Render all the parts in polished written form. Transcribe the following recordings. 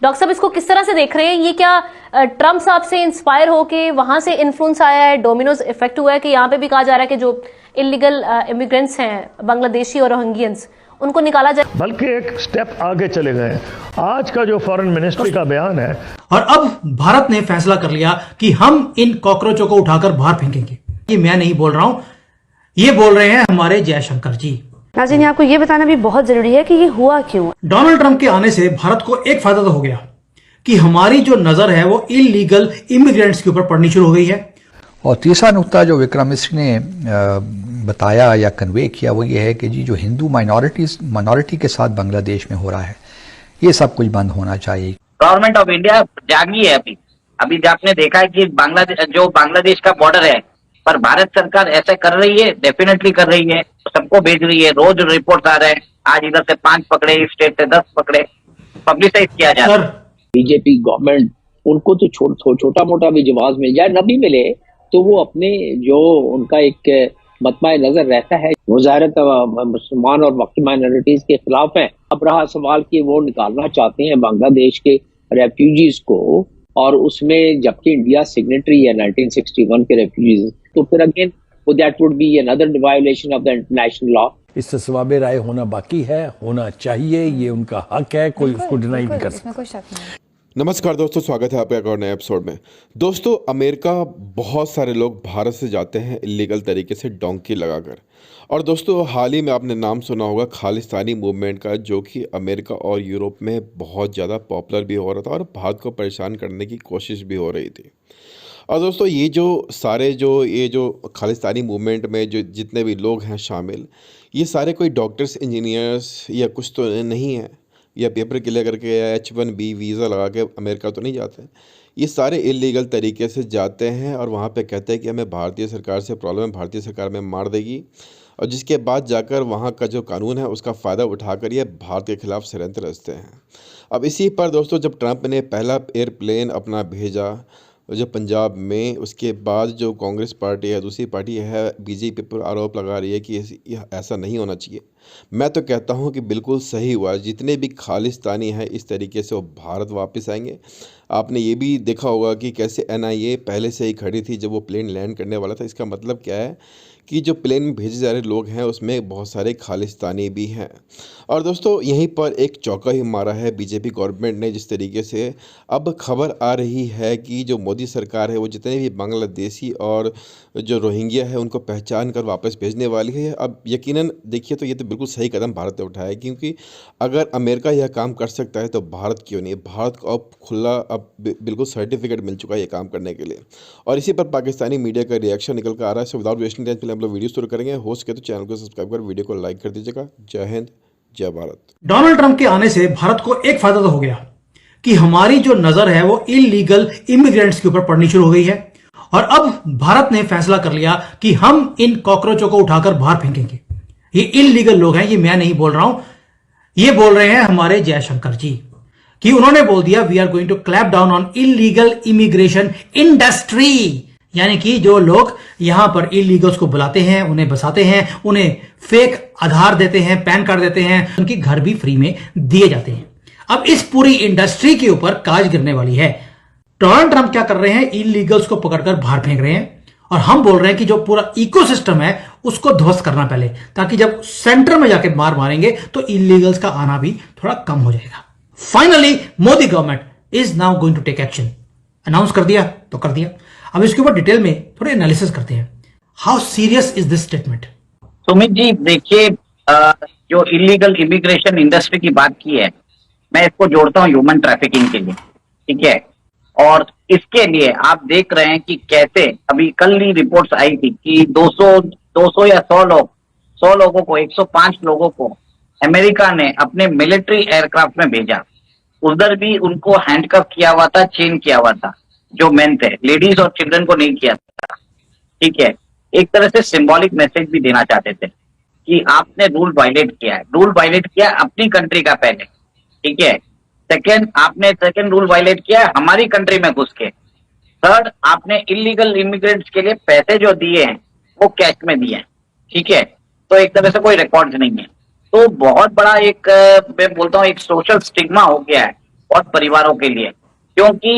Doctor साहब इसको किस तरह से देख रहे हैं? ये क्या ट्रम्प साहब से इंस्पायर होके वहां से इन्फ्लुएंस आया है, डोमिनोज इफेक्ट हुआ है कि यहाँ पे भी कहा जा रहा है कि जो इलीगल इमिग्रेंट्स हैं बांग्लादेशी और रोहिंग्यंस उनको निकाला जाए, बल्कि एक स्टेप आगे चले गए। आज का जो फॉरेन मिनिस्ट्री का बयान है, और अब भारत ने फैसला कर लिया कि हम इन कॉकरोचों को उठाकर बाहर फेंकेंगे। ये मैं नहीं बोल रहा हूं, ये बोल रहे हैं हमारे जयशंकर जी। नाज़रीन, आपको ये बताना भी बहुत जरूरी है कि ये हुआ क्यों। डोनाल्ड ट्रंप के आने से भारत को एक फायदा तो हो गया कि हमारी जो नजर है वो इलीगल इमिग्रेंट्स के ऊपर पड़नी शुरू हो गई है। और तीसरा नुक्ता जो विक्रम मिश्र ने बताया या कन्वे किया वो ये है कि जी जो हिंदू माइनॉरिटी के साथ बांग्लादेश में हो रहा है, ये सब कुछ बंद होना चाहिए। गवर्नमेंट ऑफ इंडिया जागी है। अभी आपने देखा है कि बांग्लादेश का बॉर्डर है, पर भारत सरकार ऐसे कर रही है, डेफिनेटली कर रही है, सबको भेज रही है। रोज रिपोर्ट आ रहे हैं, आज इधर से 5 पकड़े, इस स्टेट से 10 पकड़े, पब्लिसाइज किया जा रहा है। बीजेपी गवर्नमेंट उनको तो छोटा मोटा भी जवाब मिल जाए, न भी मिले तो वो अपने जो उनका एक मतमा नजर रहता है, वो ज़ाहिर मुसलमान और बाकी माइनॉरिटीज के खिलाफ है। अब रहा सवाल कि वो निकालना चाहते हैं बांग्लादेश के रेफ्यूजीज को, और उसमें जबकि इंडिया सिग्नेटरी है 1961 के रेफ्यूजीज, तो फिर again that would be another violation of the international law. इससे सवाबे राय होना बाकी है, होना चाहिए, ये उनका हक है, कोई उसको डिनाई नहीं कर सकता। नमस्कार दोस्तों, स्वागत है आपका एक और नए एपिसोड में। दोस्तों, अमेरिका बहुत सारे लोग भारत से जाते हैं इलीगल तरीके से डोंकी लगाकर। और दोस्तों, हाल ही में आपने नाम सुना होगा खालिस्तानी मूवमेंट का, जो कि अमेरिका और यूरोप में बहुत ज़्यादा पॉपुलर भी हो रहा था और भारत को परेशान करने की कोशिश भी हो रही थी। और दोस्तों, ये जो खालिस्तानी मूवमेंट में जो जितने भी लोग हैं शामिल, ये सारे कोई डॉक्टर्स, इंजीनियर्स या कुछ तो नहीं है, या पेपर क्लियर करके या H1B वीज़ा लगा के अमेरिका तो नहीं जाते। ये सारे इलीगल तरीके से जाते हैं और वहाँ पे कहते हैं कि हमें भारतीय सरकार से प्रॉब्लम है, भारतीय सरकार में मार देगी, और जिसके बाद जाकर वहाँ का जो कानून है उसका फ़ायदा उठाकर ये भारत के खिलाफ षड्यंत्र रचते हैं। अब इसी पर दोस्तों, जब ट्रंप ने पहला एयरप्लेन अपना भेजा जो पंजाब में, उसके बाद जो कांग्रेस पार्टी है, दूसरी पार्टी है बीजेपी पर आरोप लगा रही है कि ऐसा नहीं होना चाहिए। मैं तो कहता हूं कि बिल्कुल सही हुआ। जितने भी खालिस्तानी हैं इस तरीके से वो भारत वापस आएंगे। आपने ये भी देखा होगा कि कैसे NIA पहले से ही खड़ी थी जब वो प्लेन लैंड करने वाला था। इसका मतलब क्या है कि जो प्लेन में भेजे जा रहे लोग हैं उसमें बहुत सारे खालिस्तानी भी हैं। और दोस्तों, यहीं पर एक चौका ही मारा है बीजेपी गवर्नमेंट ने, जिस तरीके से अब खबर आ रही है कि जो मोदी सरकार है वो जितने भी बांग्लादेशी और जो रोहिंग्या है उनको पहचान कर वापस भेजने वाली है। अब यकीनन देखिए तो ये तो बिल्कुल सही कदम भारत ने उठाया है, क्योंकि अगर अमेरिका यह काम कर सकता है तो भारत क्यों नहीं। भारत को अब खुला बिल्कुल सर्टिफिकेट मिल चुका है ये काम करने के लिए। और इसी पर पाकिस्तानी मीडिया का रिएक्शन निकल कर आ रहा है। सो विदाउट वेस्टिंग टाइम हम लोग वीडियो शुरू करेंगे। हो सके तो चैनल को सब्सक्राइब कर वीडियो को लाइक कर दीजिएगा। जय हिंद, जय भारत। डोनाल्ड ट्रंप के आने से भारत को एक फायदा तो हो गया कि हमारी जो नजर है वो इलीगल इमिग्रेंट्स के ऊपर पड़नी शुरू हो गई है। और अब भारत ने फैसला कर लिया कि हम इन कॉकरोचों को उठाकर बाहर फेंकेंगे। ये इलीगल लोग हैं, ये मैं नहीं बोल रहा हूं, ये बोल रहे हैं हमारे जयशंकर जी, कि उन्होंने बोल दिया we are going to clamp down on illegal immigration industry. यानी कि जो लोग यहां पर इलीगल्स को बुलाते हैं, उन्हें बसाते हैं, उन्हें फेक आधार देते हैं, पैन कार्ड देते हैं, उनके घर भी फ्री में दिए जाते हैं। अब इस पूरी इंडस्ट्री के ऊपर काज गिरने वाली है। डोनाल्ड ट्रंप क्या कर रहे हैं? इलीगल्स को पकड़कर बाहर फेंक रहे हैं, और हम बोल रहे हैं कि जो पूरा इकोसिस्टम है उसको ध्वस्त करना पहले, ताकि जब सेंटर में जाके मारेंगे तो इलीगल्स का आना भी थोड़ा कम हो जाएगा। Finally Modi government is now going to take action. Announce कर दिया तो कर दिया। अब इसके ऊपर डिटेल में थोड़े एनालिसिस करते हैं। How serious is this statement? Sumit ji, देखिए, जो इलीगल इमिग्रेशन इंडस्ट्री की बात की है, मैं इसको जोड़ता हूँ ह्यूमन ट्रैफिकिंग के लिए, ठीक है। और इसके लिए आप देख रहे हैं कि कैसे अभी कल ही रिपोर्ट्स आई थी कि 200 या 100 लोगों को, 105 लोगों को अमेरिका ने अपने मिलिट्री एयरक्राफ्ट में भेजा। उधर भी उनको हैंडकफ किया हुआ था, चेन किया हुआ था। जो मेन थे, लेडीज और चिल्ड्रन को नहीं किया था, ठीक है। एक तरह से सिंबॉलिक मैसेज भी देना चाहते थे कि आपने रूल वायलेट किया है। रूल वायलेट किया अपनी कंट्री का पहले, ठीक है। सेकंड रूल वायलेट किया है हमारी कंट्री में घुस के। थर्ड, आपने इलीगल इमिग्रेंट्स के लिए पैसे जो दिए हैं वो कैश में दिए हैं, ठीक है। तो एक तरह से कोई रिकॉर्ड नहीं है। तो बहुत बड़ा एक, मैं बोलता हूँ, एक सोशल स्टिग्मा हो गया है बहुत परिवारों के लिए, क्योंकि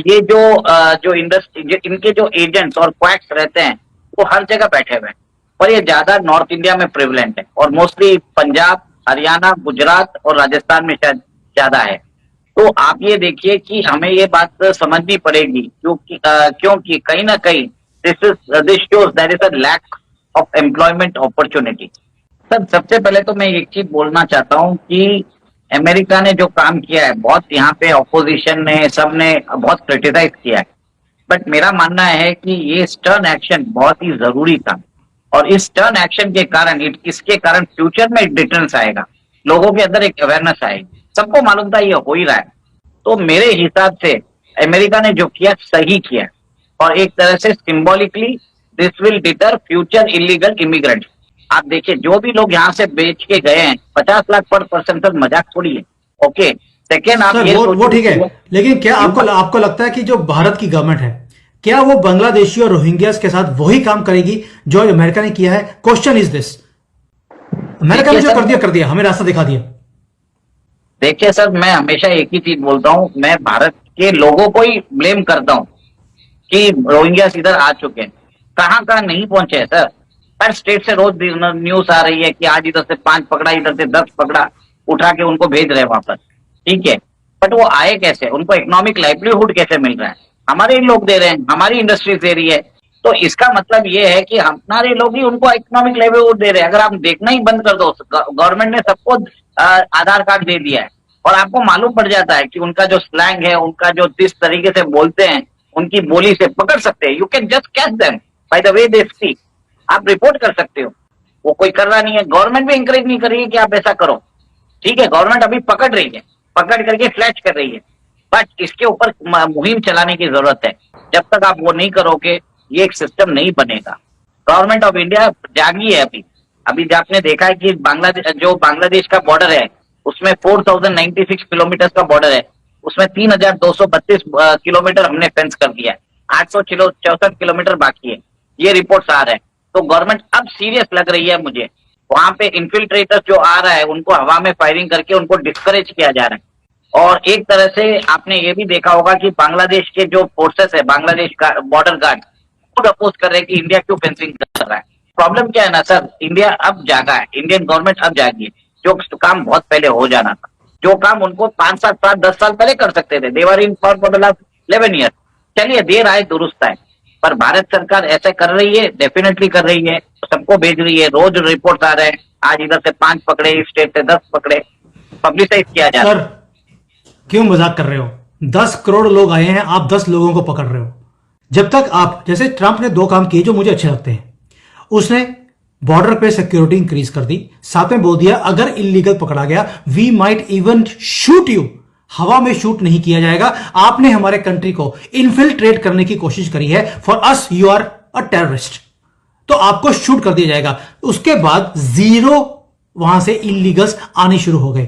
ये जो इंडस्ट्री, इनके जो एजेंट्स और क्वैक्स रहते हैं वो हर जगह बैठे हुए हैं, और ये ज्यादा नॉर्थ इंडिया में प्रिविलेंट है, और मोस्टली पंजाब, हरियाणा, गुजरात और राजस्थान में शायद ज्यादा है। तो आप ये देखिए कि हमें ये बात समझनी पड़ेगी, क्योंकि कहीं ना कहीं this shows there is a lack of employment opportunity. Sir, सबसे पहले तो मैं एक चीज बोलना चाहता हूँ कि अमेरिका ने जो काम किया है, बहुत यहाँ पे ऑपोजिशन ने, सबने बहुत क्रिटिसाइज किया है, बट मेरा मानना है कि ये स्टर्न एक्शन बहुत ही जरूरी था, और इस स्टर्न एक्शन के कारण, इसके कारण फ्यूचर में एक डिफरेंस आएगा, लोगों के अंदर एक अवेयरनेस आएगी। सबको मालूम था ये हो ही रहा है, तो मेरे हिसाब से अमेरिका ने जो किया सही किया, और एक तरह से symbolically this will deter future illegal immigrants. आप देखिए, जो भी लोग यहाँ से बेच के गए हैं, 50 लाख पर पर्सन, सर मजाक थोड़ी है। ओके, सेकेंड, आप ये वो ठीक है, लेकिन क्या आपको लगता है कि जो भारत की गवर्नमेंट है, क्या वो बांग्लादेशी और रोहिंग्यास के साथ वही काम करेगी जो अमेरिका ने किया है? क्वेश्चन इज दिस, अमेरिका ने जो कर दिया, हमें रास्ता दिखा दिया। देखिए सर, मैं हमेशा एक ही चीज बोलता हूं, मैं भारत के लोगों को ही ब्लेम करता हूं कि रोहिंग्या इधर आ चुके हैं। कहां कहां नहीं पहुंचे हैं सर, हर स्टेट से रोज न्यूज आ रही है कि आज इधर से 5 पकड़ा, इधर से 10 पकड़ा, उठा के उनको भेज रहे हैं वापस। ठीक है, बट वो आए कैसे, उनको इकोनॉमिक लाइवलीहुड कैसे मिल रहा है? हमारे ही लोग दे रहे हैं, हमारी इंडस्ट्री दे रही है। तो इसका मतलब ये है कि हमारे लोग ही उनको इकोनॉमिक लाइवलीहुड दे रहे हैं। अगर आप देखना ही बंद कर दो, गवर्नमेंट ने सबको आधार कार्ड दे दिया है, और आपको मालूम पड़ जाता है कि उनका जो स्लैंग है, उनका जो जिस तरीके से बोलते हैं, उनकी बोली से पकड़ सकते हैं। You can just catch them by the way they speak, आप रिपोर्ट कर सकते हो। वो कोई कर रहा नहीं है, गवर्नमेंट भी इंकरेज नहीं कर रही है कि आप ऐसा करो। ठीक है, गवर्नमेंट अभी पकड़ रही है, पकड़ करके फ्लैश कर रही है, बट इसके ऊपर मुहिम चलाने की जरूरत है। जब तक आप वो नहीं करोगे, ये एक सिस्टम नहीं बनेगा। गवर्नमेंट ऑफ इंडिया जागी है अभी आपने देखा है कि बांग्लादेश का बॉर्डर है, उसमें 4096 किलोमीटर का बॉर्डर है, उसमें 3232 किलोमीटर हमने फेंस कर दिया है, 864 किलोमीटर बाकी है। ये रिपोर्ट्स आ रहे हैं, तो गवर्नमेंट अब सीरियस लग रही है मुझे। वहां पे इन्फिल्ट्रेटर्स जो आ रहा है, उनको हवा में फायरिंग करके उनको डिस्करेज किया जा रहा है। और एक तरह से आपने ये भी देखा होगा कि बांग्लादेश के जो फोर्सेस है, बांग्लादेश का बॉर्डर गार्ड, खुद अपोज कर रहे हैं कि इंडिया क्यों फेंसिंग कर रहा है। प्रॉब्लम क्या है ना सर, इंडिया अब जागा है, इंडियन गवर्नमेंट अब जागी है। जो काम बहुत पहले हो जाना था, जो काम उनको 5 साल 10 साल पहले कर सकते थे, they were in for the last 11 year. चलिए, देर आए दुरुस्त है, पर भारत सरकार ऐसे कर रही है, डेफिनेटली कर रही है, सबको भेज रही है। रोज रिपोर्ट आ रहे हैं, आज इधर से 5 पकड़े, इस स्टेट से 10 पकड़े, पब्लिसाइज किया जा रहा है। सर क्यों मजाक कर रहे हो? 10 करोड़ लोग आए हैं, आप 10 लोगों को पकड़ रहे हो। जब तक आप, जैसे ट्रंप ने 2 काम किए जो मुझे अच्छे लगते हैं, उसने बॉर्डर पे सिक्योरिटी इंक्रीज कर दी, साथ में बोल दिया अगर इलीगल पकड़ा गया we might even shoot you, हवा में शूट नहीं किया जाएगा। आपने हमारे कंट्री को इन्फिल्ट्रेट करने की कोशिश करी है, for us you are a terrorist, तो आपको शूट कर दिया जाएगा। उसके बाद 0 वहां से इलीगल्स आने शुरू हो गए।